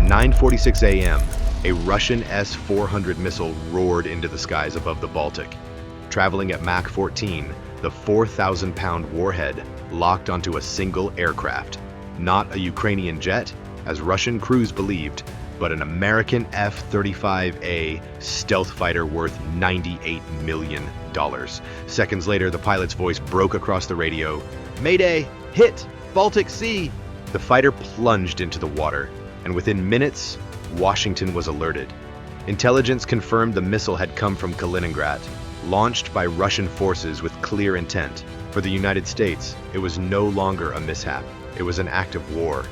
9:46 a.m., a Russian S-400 missile roared into the skies above the Baltic. Traveling at Mach 14, the 4,000-pound warhead locked onto a single aircraft, not a Ukrainian jet, as Russian crews believed, but an American F-35A stealth fighter worth $98 million. Seconds later, the pilot's voice broke across the radio. "Mayday! Hit! Baltic Sea!" The fighter plunged into the water, and within minutes, Washington was alerted. Intelligence confirmed the missile had come from Kaliningrad, launched by Russian forces with clear intent. For the United States, it was no longer a mishap. It was an act of war.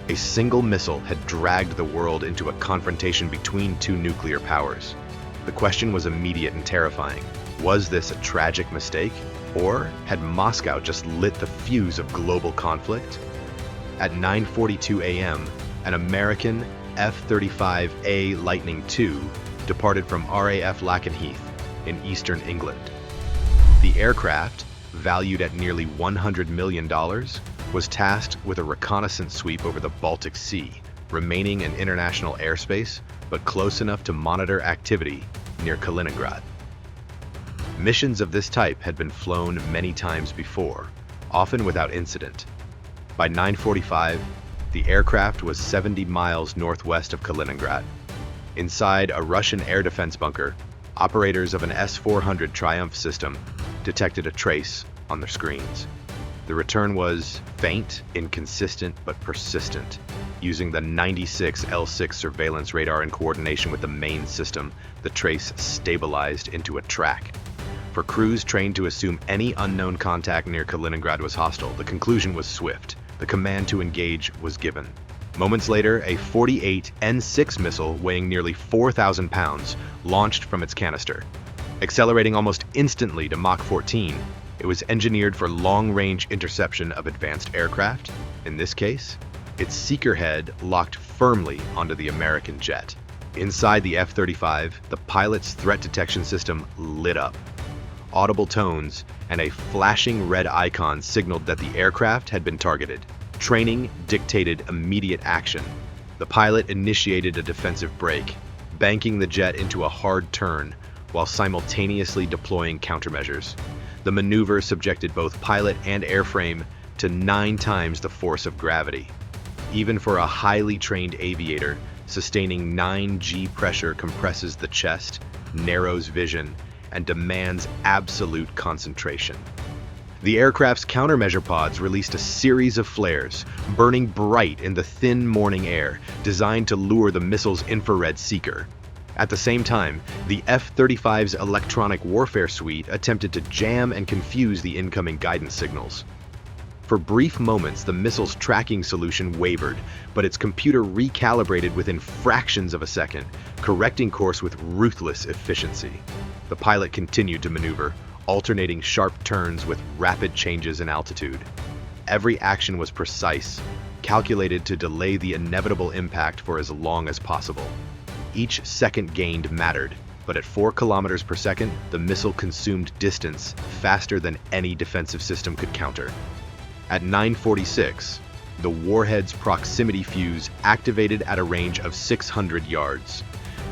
A single missile had dragged the world into a confrontation between two nuclear powers. The question was immediate and terrifying. Was this a tragic mistake? Or had Moscow just lit the fuse of global conflict? At 9:42 a.m., an American F-35A Lightning II departed from RAF Lakenheath in eastern England. The aircraft, valued at nearly $100 million, was tasked with a reconnaissance sweep over the Baltic Sea, remaining in international airspace, but close enough to monitor activity near Kaliningrad. Missions of this type had been flown many times before, often without incident. By 9:45, the aircraft was 70 miles northwest of Kaliningrad. Inside a Russian air defense bunker, operators of an S-400 Triumph system detected a trace on their screens. The return was faint, inconsistent, but persistent. Using the 96 L6 surveillance radar in coordination with the main system, the trace stabilized into a track. For crews trained to assume any unknown contact near Kaliningrad was hostile, the conclusion was swift. The command to engage was given. Moments later, a 48 N6 missile weighing nearly 4,000 pounds launched from its canister. Accelerating almost instantly to Mach 14, it was engineered for long-range interception of advanced aircraft. In this case, its seeker head locked firmly onto the American jet. Inside the F-35, the pilot's threat detection system lit up. Audible tones and a flashing red icon signaled that the aircraft had been targeted. Training dictated immediate action. The pilot initiated a defensive brake, banking the jet into a hard turn while simultaneously deploying countermeasures. The maneuver subjected both pilot and airframe to 9 times the force of gravity. Even for a highly trained aviator, sustaining 9 G pressure compresses the chest, narrows vision, and demands absolute concentration. The aircraft's countermeasure pods released a series of flares, burning bright in the thin morning air, designed to lure the missile's infrared seeker. At the same time, the F-35's electronic warfare suite attempted to jam and confuse the incoming guidance signals. For brief moments, the missile's tracking solution wavered, but its computer recalibrated within fractions of a second, correcting course with ruthless efficiency. The pilot continued to maneuver, alternating sharp turns with rapid changes in altitude. Every action was precise, calculated to delay the inevitable impact for as long as possible. Each second gained mattered, but at 4 kilometers per second, the missile consumed distance faster than any defensive system could counter. At 9:46, the warhead's proximity fuse activated at a range of 600 yards.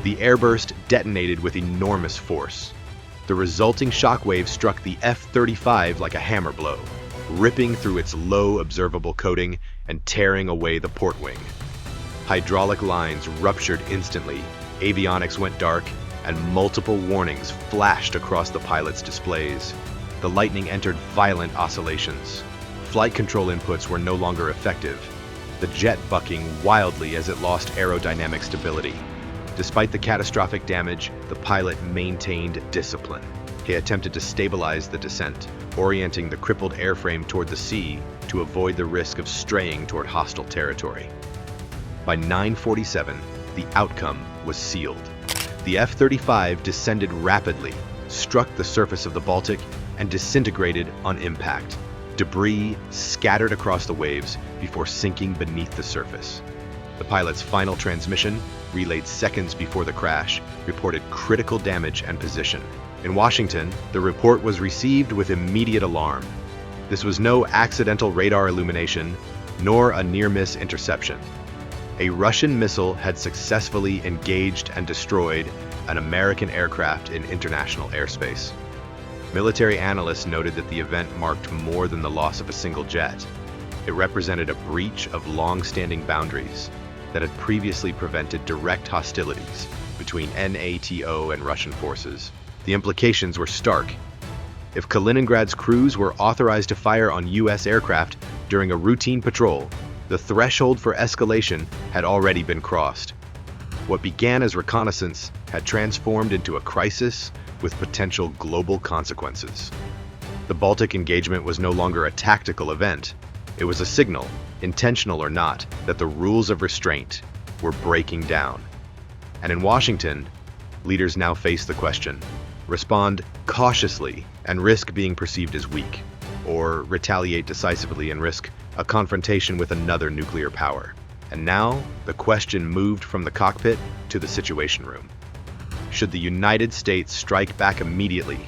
The airburst detonated with enormous force. The resulting shockwave struck the F-35 like a hammer blow, ripping through its low observable coating and tearing away the port wing. Hydraulic lines ruptured instantly, avionics went dark, and multiple warnings flashed across the pilot's displays. The Lightning entered violent oscillations. Flight control inputs were no longer effective, the jet bucking wildly as it lost aerodynamic stability. Despite the catastrophic damage, the pilot maintained discipline. He attempted to stabilize the descent, orienting the crippled airframe toward the sea to avoid the risk of straying toward hostile territory. By 9:47, the outcome was sealed. The F-35 descended rapidly, struck the surface of the Baltic, and disintegrated on impact. Debris scattered across the waves before sinking beneath the surface. The pilot's final transmission, relayed seconds before the crash, reported critical damage and position. In Washington, the report was received with immediate alarm. This was no accidental radar illumination, nor a near-miss interception. A Russian missile had successfully engaged and destroyed an American aircraft in international airspace. Military analysts noted that the event marked more than the loss of a single jet. It represented a breach of long-standing boundaries that had previously prevented direct hostilities between NATO and Russian forces. The implications were stark. If Kaliningrad's crews were authorized to fire on U.S. aircraft during a routine patrol, the threshold for escalation had already been crossed. What began as reconnaissance had transformed into a crisis with potential global consequences. The Baltic engagement was no longer a tactical event. It was a signal, intentional or not, that the rules of restraint were breaking down. And in Washington, leaders now face the question: respond cautiously and risk being perceived as weak, or retaliate decisively and risk a confrontation with another nuclear power. And now, the question moved from the cockpit to the situation room. Should the United States strike back immediately,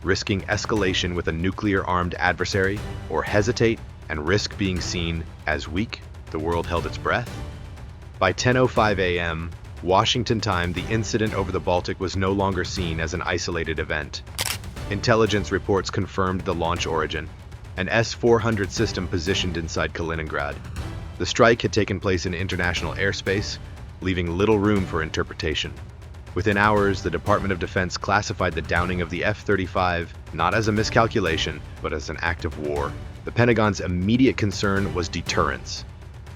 risking escalation with a nuclear-armed adversary, or hesitate and risk being seen as weak? The world held its breath. By 10:05 a.m. Washington time, the incident over the Baltic was no longer seen as an isolated event. Intelligence reports confirmed the launch origin, an S-400 system positioned inside Kaliningrad. The strike had taken place in international airspace, leaving little room for interpretation. Within hours, the Department of Defense classified the downing of the F-35 not as a miscalculation, but as an act of war. The Pentagon's immediate concern was deterrence.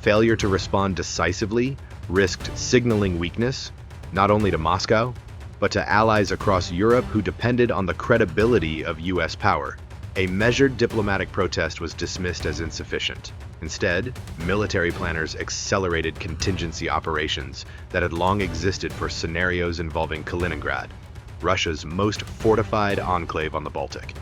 Failure to respond decisively risked signaling weakness, not only to Moscow, but to allies across Europe who depended on the credibility of U.S. power. A measured diplomatic protest was dismissed as insufficient. Instead, military planners accelerated contingency operations that had long existed for scenarios involving Kaliningrad, Russia's most fortified enclave on the Baltic.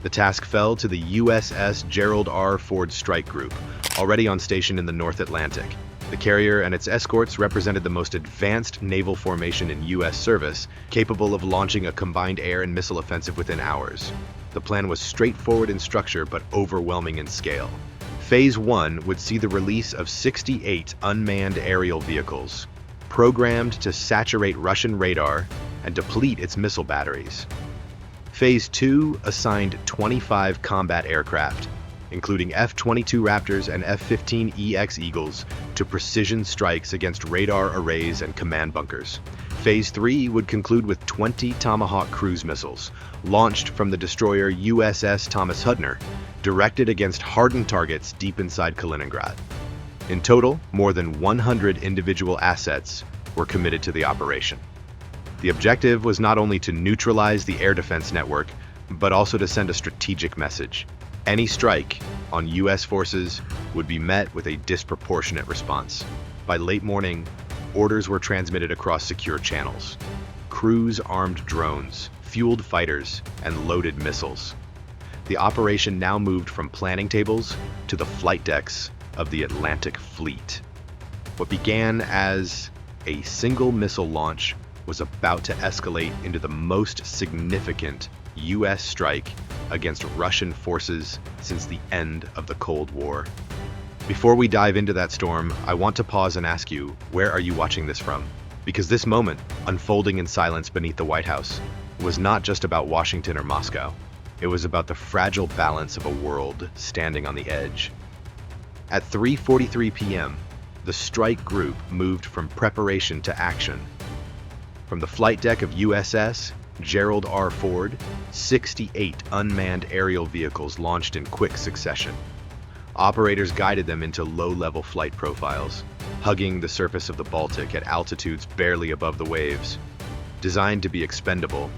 The task fell to the USS Gerald R. Ford Strike Group, already on station in the North Atlantic. The carrier and its escorts represented the most advanced naval formation in U.S. service, capable of launching a combined air and missile offensive within hours. The plan was straightforward in structure but overwhelming in scale. Phase 1 would see the release of 68 unmanned aerial vehicles, programmed to saturate Russian radar and deplete its missile batteries. Phase 2 assigned 25 combat aircraft, including F-22 Raptors and F-15EX Eagles, to precision strikes against radar arrays and command bunkers. Phase 3 would conclude with 20 Tomahawk cruise missiles, launched from the destroyer USS Thomas Hudner, directed against hardened targets deep inside Kaliningrad. In total, more than 100 individual assets were committed to the operation. The objective was not only to neutralize the air defense network, but also to send a strategic message. Any strike on U.S. forces would be met with a disproportionate response. By late morning, orders were transmitted across secure channels. Crews armed drones, fueled fighters, and loaded missiles. The operation now moved from planning tables to the flight decks of the Atlantic Fleet. What began as a single missile launch was about to escalate into the most significant U.S. strike against Russian forces since the end of the Cold War. Before we dive into that storm, I want to pause and ask you, where are you watching this from? Because this moment, unfolding in silence beneath the White House, was not just about Washington or Moscow. It was about the fragile balance of a world standing on the edge. At 3:43 p.m., the strike group moved from preparation to action. From the flight deck of USS Gerald R. Ford, 68 unmanned aerial vehicles launched in quick succession. Operators guided them into low-level flight profiles, hugging the surface of the Baltic at altitudes barely above the waves. Designed to be expendable,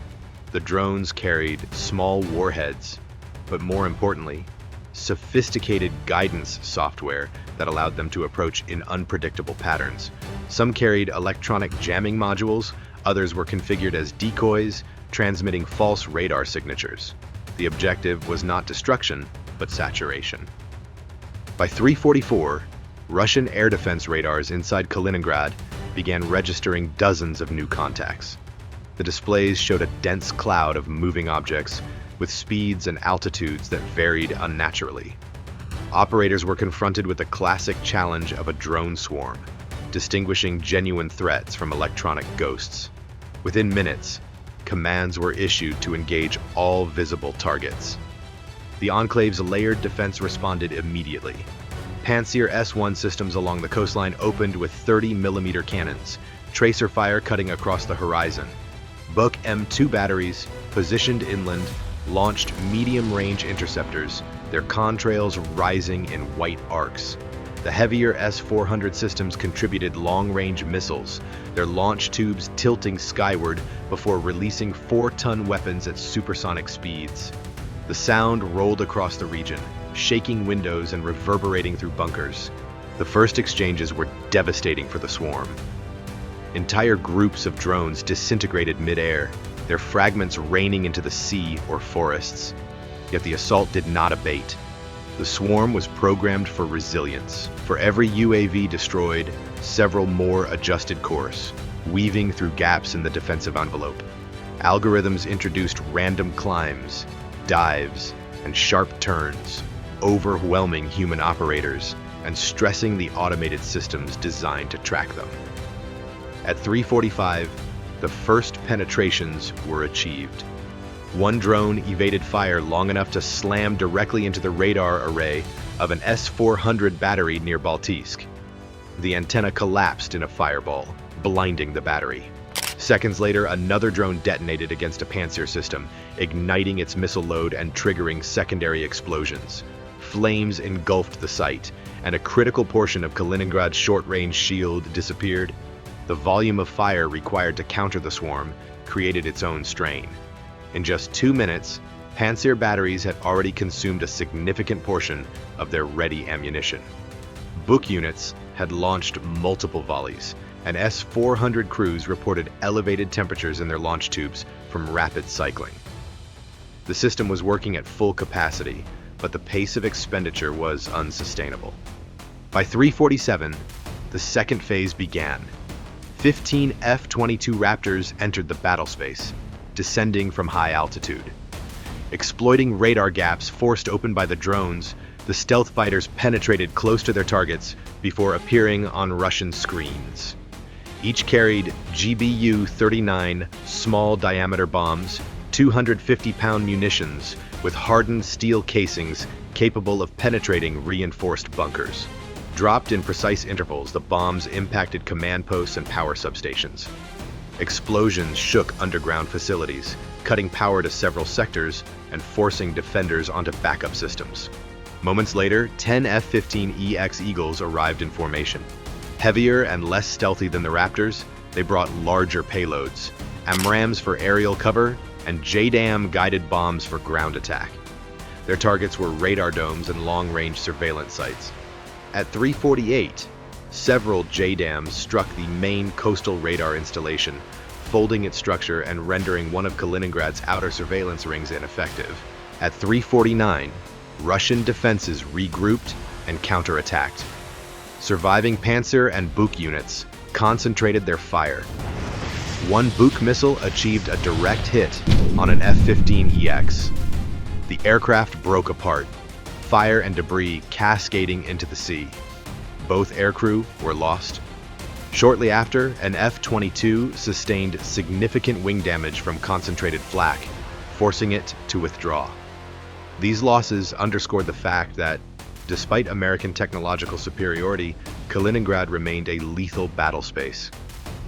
the drones carried small warheads, but more importantly, sophisticated guidance software that allowed them to approach in unpredictable patterns. Some carried electronic jamming modules, others were configured as decoys, transmitting false radar signatures. The objective was not destruction, but saturation. By 3:44, Russian air defense radars inside Kaliningrad began registering dozens of new contacts. The displays showed a dense cloud of moving objects with speeds and altitudes that varied unnaturally. Operators were confronted with the classic challenge of a drone swarm. distinguishing genuine threats from electronic ghosts. Within minutes, commands were issued to engage all visible targets. The Enclave's layered defense responded immediately. Pantsir S-1 systems along the coastline opened with 30mm cannons, tracer fire cutting across the horizon. Buk M2 batteries, positioned inland, launched medium-range interceptors, their contrails rising in white arcs. The heavier S-400 systems contributed long-range missiles, their launch tubes tilting skyward before releasing 4-ton weapons at supersonic speeds. The sound rolled across the region, shaking windows and reverberating through bunkers. The first exchanges were devastating for the swarm. Entire groups of drones disintegrated mid-air, their fragments raining into the sea or forests. Yet the assault did not abate. The swarm was programmed for resilience. For every UAV destroyed, several more adjusted course, weaving through gaps in the defensive envelope. Algorithms introduced random climbs, dives, and sharp turns, overwhelming human operators and stressing the automated systems designed to track them. At 3:45, the first penetrations were achieved. One drone evaded fire long enough to slam directly into the radar array of an S-400 battery near Baltic. The antenna collapsed in a fireball, blinding the battery. Seconds later, another drone detonated against a Pantsir system, igniting its missile load and triggering secondary explosions. Flames engulfed the site, and a critical portion of Kaliningrad's short-range shield disappeared. The volume of fire required to counter the swarm created its own strain. In just 2 minutes, Pantsir batteries had already consumed a significant portion of their ready ammunition. Buk units had launched multiple volleys, and S-400 crews reported elevated temperatures in their launch tubes from rapid cycling. The system was working at full capacity, but the pace of expenditure was unsustainable. By 3:47, the second phase began. 15 F-22 Raptors entered the battle space, descending from high altitude. Exploiting radar gaps forced open by the drones, the stealth fighters penetrated close to their targets before appearing on Russian screens. Each carried GBU-39 small-diameter bombs, 250-pound munitions with hardened steel casings capable of penetrating reinforced bunkers. Dropped in precise intervals, the bombs impacted command posts and power substations. Explosions shook underground facilities, cutting power to several sectors and forcing defenders onto backup systems. Moments later, 10 F-15EX Eagles arrived in formation. Heavier and less stealthy than the Raptors, they brought larger payloads, AMRAAMs for aerial cover and JDAM guided bombs for ground attack. Their targets were radar domes and long-range surveillance sites. At 3:48, several JDAMs struck the main coastal radar installation, folding its structure and rendering one of Kaliningrad's outer surveillance rings ineffective. At 3:49, Russian defenses regrouped and counterattacked. Surviving Pantsir and Buk units concentrated their fire. One Buk missile achieved a direct hit on an F-15EX. The aircraft broke apart, fire and debris cascading into the sea. Both aircrew were lost. Shortly after, an F-22 sustained significant wing damage from concentrated flak, forcing it to withdraw. These losses underscored the fact that, despite American technological superiority, Kaliningrad remained a lethal battle space.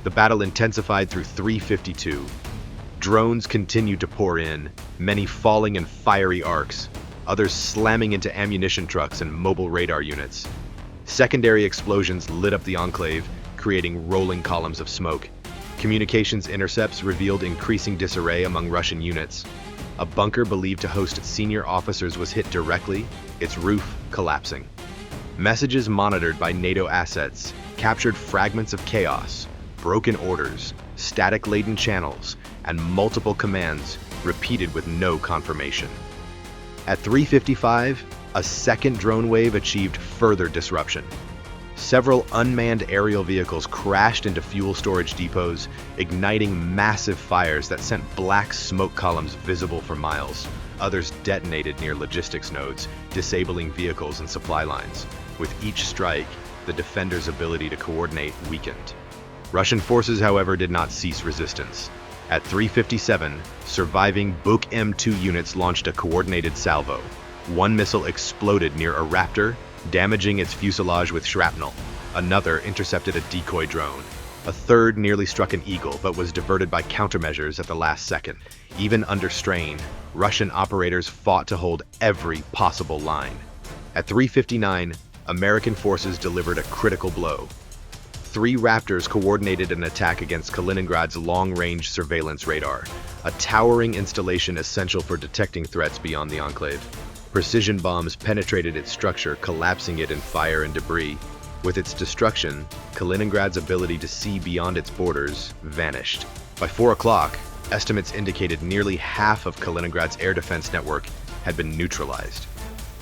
The battle intensified through 3:52. Drones continued to pour in, many falling in fiery arcs, others slamming into ammunition trucks and mobile radar units. Secondary explosions lit up the enclave, creating rolling columns of smoke. Communications intercepts revealed increasing disarray among Russian units. A bunker believed to host senior officers was hit directly, its roof collapsing. Messages monitored by NATO assets captured fragments of chaos, broken orders, static-laden channels, and multiple commands repeated with no confirmation. At 3:55, a second drone wave achieved further disruption. Several unmanned aerial vehicles crashed into fuel storage depots, igniting massive fires that sent black smoke columns visible for miles. Others detonated near logistics nodes, disabling vehicles and supply lines. With each strike, the defenders' ability to coordinate weakened. Russian forces, however, did not cease resistance. At 3:57, surviving Buk M2 units launched a coordinated salvo. One missile exploded near a Raptor, damaging its fuselage with shrapnel. Another intercepted a decoy drone. A third nearly struck an Eagle, but was diverted by countermeasures at the last second. Even under strain, Russian operators fought to hold every possible line. At 3:59, American forces delivered a critical blow. 3 Raptors coordinated an attack against Kaliningrad's long-range surveillance radar, a towering installation essential for detecting threats beyond the enclave. Precision bombs penetrated its structure, collapsing it in fire and debris. With its destruction, Kaliningrad's ability to see beyond its borders vanished. By 4 o'clock, estimates indicated nearly half of Kaliningrad's air defense network had been neutralized.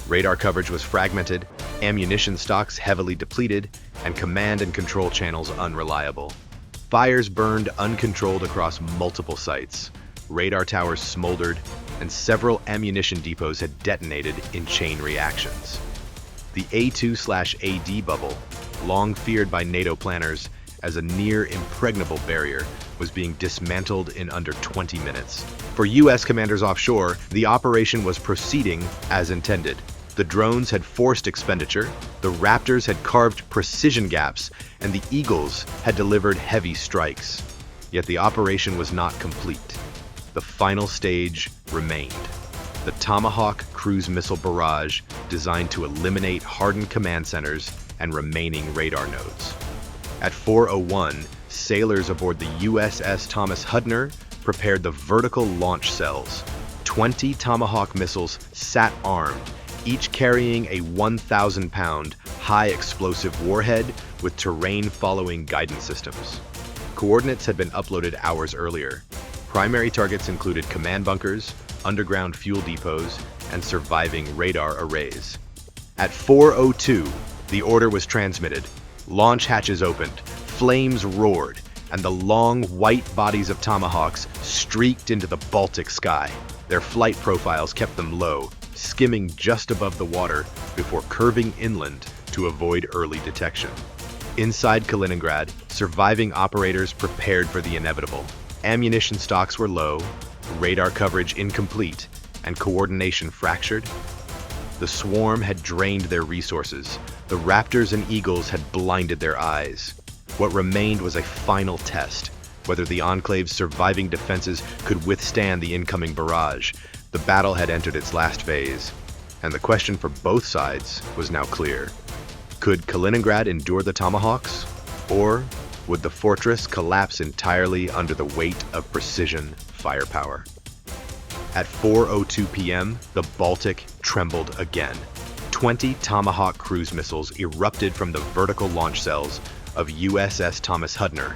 Radar coverage was fragmented, ammunition stocks heavily depleted, and command and control channels unreliable. Fires burned uncontrolled across multiple sites. Radar towers smoldered, and several ammunition depots had detonated in chain reactions. The A2/AD bubble, long feared by NATO planners as a near impregnable barrier, was being dismantled in under 20 minutes. For U.S. commanders offshore, the operation was proceeding as intended. The drones had forced expenditure, the Raptors had carved precision gaps, and the Eagles had delivered heavy strikes. Yet the operation was not complete. The final stage remained. The Tomahawk cruise missile barrage, designed to eliminate hardened command centers and remaining radar nodes. At 4:01, sailors aboard the USS Thomas Hudner prepared the vertical launch cells. 20 Tomahawk missiles sat armed, each carrying a 1,000-pound high-explosive warhead with terrain-following guidance systems. Coordinates had been uploaded hours earlier. Primary targets included command bunkers, underground fuel depots, and surviving radar arrays. At 4:02, the order was transmitted. Launch hatches opened, flames roared, and the long white bodies of Tomahawks streaked into the Baltic sky. Their flight profiles kept them low, skimming just above the water before curving inland to avoid early detection. Inside Kaliningrad, surviving operators prepared for the inevitable. Ammunition stocks were low, radar coverage incomplete, and coordination fractured. The swarm had drained their resources. The Raptors and Eagles had blinded their eyes. What remained was a final test, whether the Enclave's surviving defenses could withstand the incoming barrage. The battle had entered its last phase, and the question for both sides was now clear. Could Kaliningrad endure the Tomahawks, or would the fortress collapse entirely under the weight of precision firepower? At 4:02 p.m., the Baltic trembled again. 20 Tomahawk cruise missiles erupted from the vertical launch cells of USS Thomas Hudner,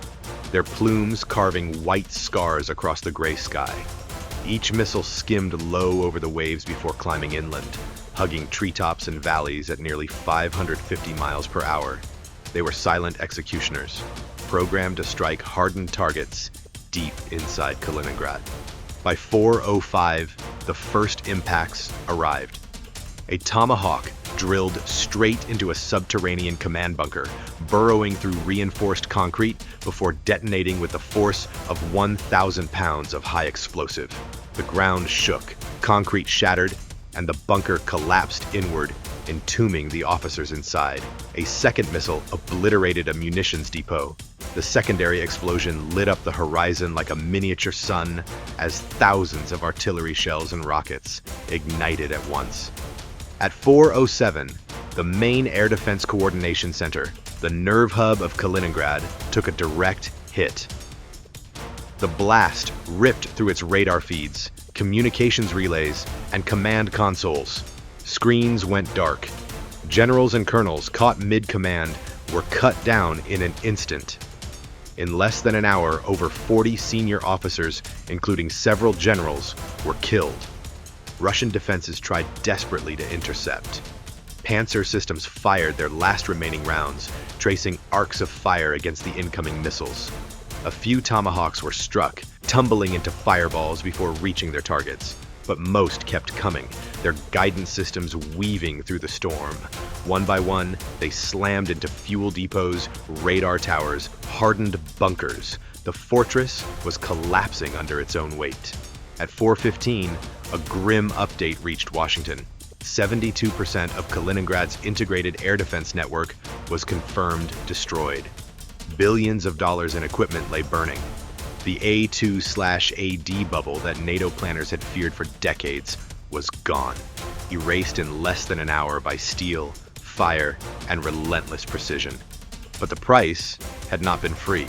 their plumes carving white scars across the gray sky. Each missile skimmed low over the waves before climbing inland, hugging treetops and valleys at nearly 550 miles per hour. They were silent executioners, programmed to strike hardened targets deep inside Kaliningrad. By 4:05, the first impacts arrived. A Tomahawk drilled straight into a subterranean command bunker, burrowing through reinforced concrete before detonating with the force of 1,000 pounds of high explosive. The ground shook, concrete shattered, and the bunker collapsed inward, entombing the officers inside. A second missile obliterated a munitions depot. The secondary explosion lit up the horizon like a miniature sun as thousands of artillery shells and rockets ignited at once. At 4:07, the main Air Defense Coordination Center, the nerve hub of Kaliningrad, took a direct hit. The blast ripped through its radar feeds, communications relays, and command consoles. Screens went dark. Generals and colonels caught mid-command were cut down in an instant. In less than an hour, over 40 senior officers, including several generals, were killed. Russian defenses tried desperately to intercept. Panzer systems fired their last remaining rounds, tracing arcs of fire against the incoming missiles. A few Tomahawks were struck, tumbling into fireballs before reaching their targets, but most kept coming, their guidance systems weaving through the storm. One by one, they slammed into fuel depots, radar towers, hardened bunkers. The fortress was collapsing under its own weight. At 4:15, a grim update reached Washington. 72% of Kaliningrad's integrated air defense network was confirmed destroyed. Billions of dollars in equipment lay burning. The A2/AD bubble that NATO planners had feared for decades was gone, erased in less than an hour by steel, fire, and relentless precision. But the price had not been free.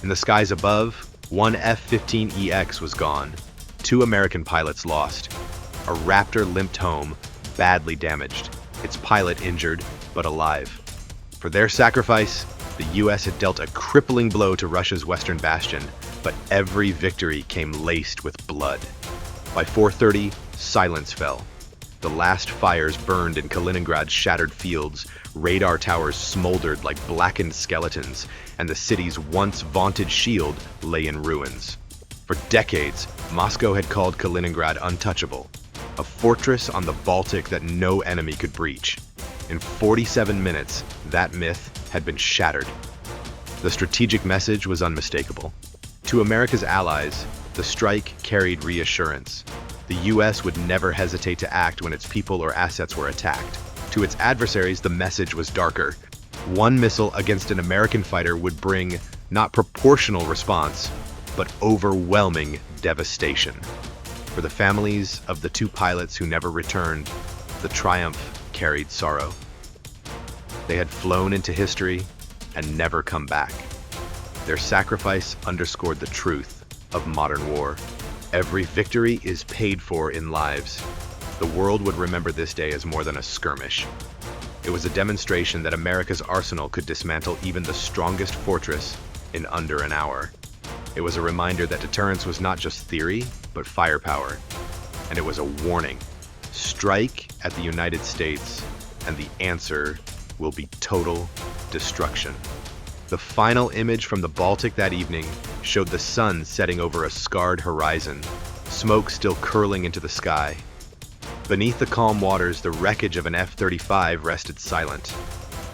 In the skies above, one F-15EX was gone, 2 American pilots lost. A Raptor limped home, badly damaged, its pilot injured, but alive. For their sacrifice, the US had dealt a crippling blow to Russia's western bastion, but every victory came laced with blood. By 4:30, silence fell. The last fires burned in Kaliningrad's shattered fields, radar towers smoldered like blackened skeletons, and the city's once vaunted shield lay in ruins. For decades, Moscow had called Kaliningrad untouchable, a fortress on the Baltic that no enemy could breach. In 47 minutes, that myth had been shattered. The strategic message was unmistakable. To America's allies, the strike carried reassurance. The US would never hesitate to act when its people or assets were attacked. To its adversaries, the message was darker. One missile against an American fighter would bring not proportional response, but overwhelming devastation. For the families of the 2 pilots who never returned, the triumph carried sorrow. They had flown into history and never come back. Their sacrifice underscored the truth of modern war. Every victory is paid for in lives. The world would remember this day as more than a skirmish. It was a demonstration that America's arsenal could dismantle even the strongest fortress in under an hour. It was a reminder that deterrence was not just theory, but firepower. And it was a warning. Strike at the United States, and the answer will be total destruction. The final image from the Baltic that evening showed the sun setting over a scarred horizon, smoke still curling into the sky. Beneath the calm waters, the wreckage of an F-35 rested silent.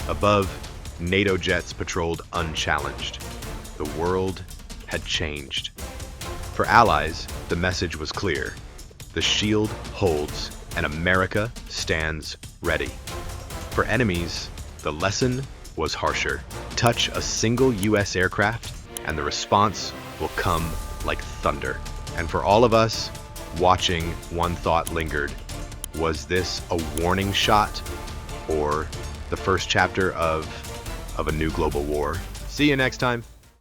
Above, NATO jets patrolled unchallenged. The world had changed. For allies, the message was clear. The shield holds, and America stands ready. For enemies, the lesson was harsher. Touch a single US aircraft, and the response will come like thunder. And for all of us watching, one thought lingered. Was this a warning shot, or the first chapter of a new global war? See you next time.